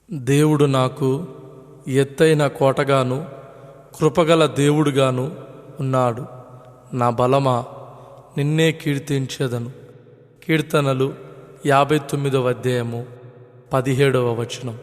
దేవుడు నాకు ఎత్తైన కోటగాను కృపగల దేవుడుగాను ఉన్నాడు. నా బలమా, నిన్నే కీర్తించెదను. కీర్తనలు 59వ అధ్యాయము 17వ వచనం.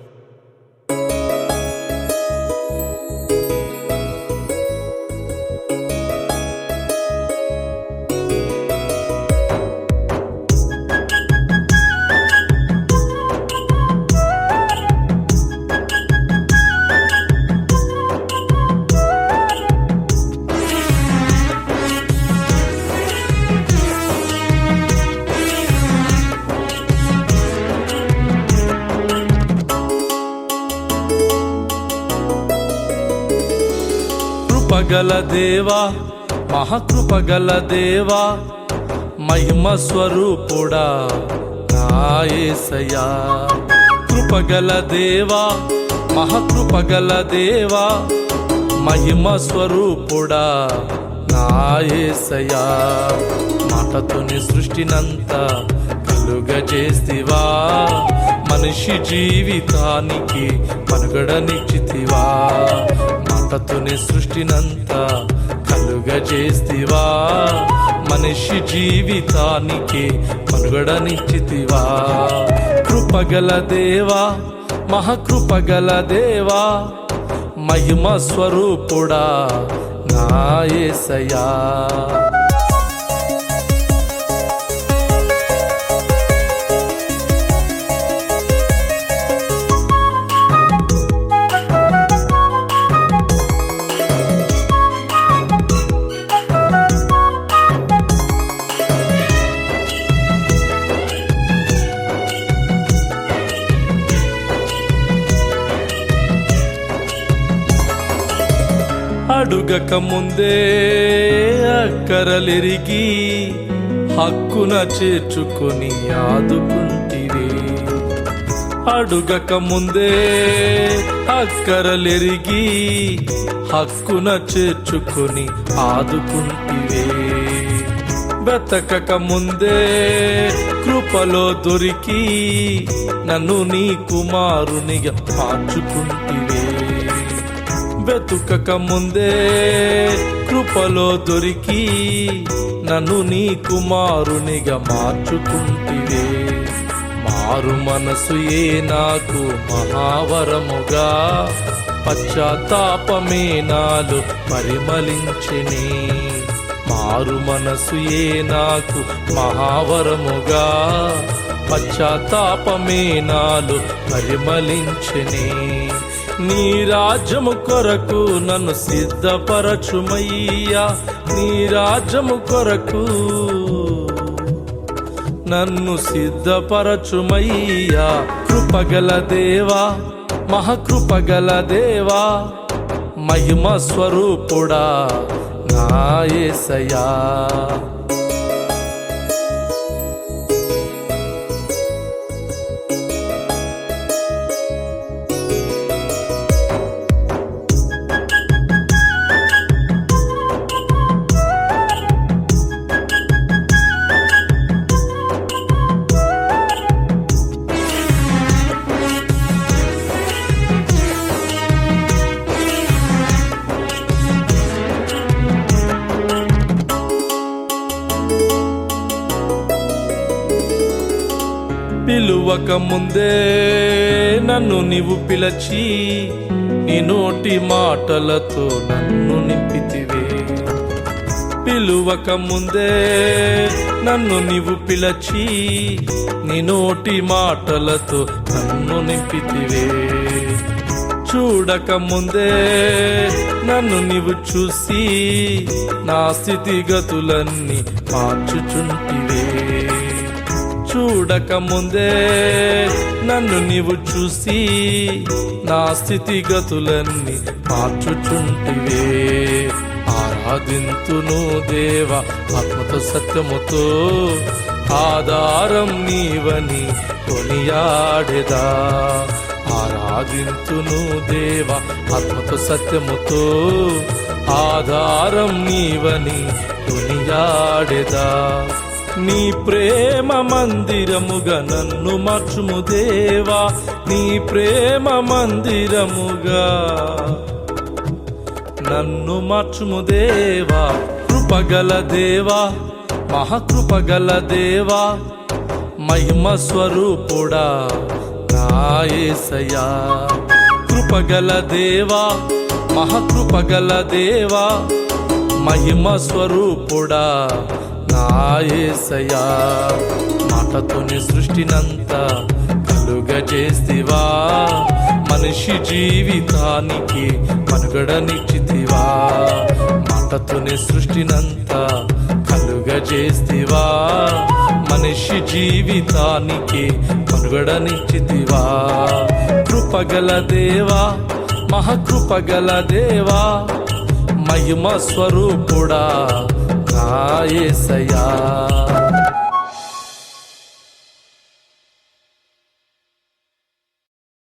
కృపగల దేవా, మహాకృపగల దేవా, మహిమ స్వరూపుడా నా యేసయ్యా. కృపగల దేవా, మహాకృపగల దేవా, మహిమ స్వరూపుడా నా యేసయ్యా. మాటతోని సృష్టినంతా కలుగజేస్తివా, మనిషి జీవితానికి మనుగడనిచ్చితివా. మాటతోని సృష్టినంతా కలుగజేస్తివా, మనిషి జీవితానికి మనుగడనిచ్చితివా. కృపగల దేవా, మహాకృపగల దేవా, మహిమ స్వరూపుడా నా యేసయ్యా. అడుగక ముందే అక్కరలెరిగి హక్కున చేర్చుకొని ఆదుకుంటివే. అడుగక ముందే అక్కరలెరిగి హక్కున చేర్చుకొని ఆదుకుంటివే. వెతకక ముందే కృపలో దొరికి నన్ను నీ కుమారునిగా మార్చుకుంటివే. వెతుకక ముందే కృపలో దొరికి నన్ను నీ కుమారునిగా మార్చుకుంటివే. మారు మనసు నాకు మహావరముగా, పశ్చాత్తాపమే నాలో పరిమళించెనే. మారు మనసు నాకు మహావరముగా, పశ్చాత్తాపమే నాలో పరిమళించెనే. నీ రాజ్యము కొరకు నన్ను సిద్ధపరచుమయ్యా, నీ రాజ్యము కొరకు నన్ను సిద్ధపరచుమయ్యా. కృపగల దేవా, మహాకృపగల దేవా, మహిమ స్వరూపుడా నా యేసయ్యా. పిలువక ముందే నన్ను నీవు పిలచి, నీ నోటి మాటలతో నన్ను నింపితివే. పిలువక ముందే నన్ను నీవు పిలచి, నీ నోటి మాటలతో నన్ను నింపితివే. చూడక ముందే నన్ను నీవు చూసి నా స్థితిగతులన్నీ మార్చుచుంటివే. చూడక ముందే నన్ను నీవు చూసి నా స్థితిగతులన్నీ మార్చుచుంటివే. ఆరాధింతును దేవా ఆత్మతో సత్యముతో, ఆధారం నీవని కొనియాడెదా. ఆరాధింతును దేవా ఆత్మతో సత్యముతో, ఆధారం నీవని కొనియాడెదా. నీ ప్రేమ మందిరముగా నన్ను మార్చుము దేవా, నీ ప్రేమ మందిరముగా నన్ను మార్చుము దేవా. కృపగల దేవా, మహాకృపగల దేవా, మహిమ స్వరూపుడా నా యేసయ్యా. కృపగల దేవా, మహాకృపగల దేవా, మహిమ స్వరూపుడా నా యేసయ్యా. మాటతోని సృష్టినంతా కలుగజేస్తివా, మనిషి జీవితానికి మనుగడనిచ్చితివా. మాటతోని సృష్టినంతా కలుగజేస్తివా, మనిషి జీవితానికి మనుగడనిచ్చితివా. కృపగల దేవా, మహాకృపగల దేవా, మహిమ స్వరూపుడా నా యేసయ్యా.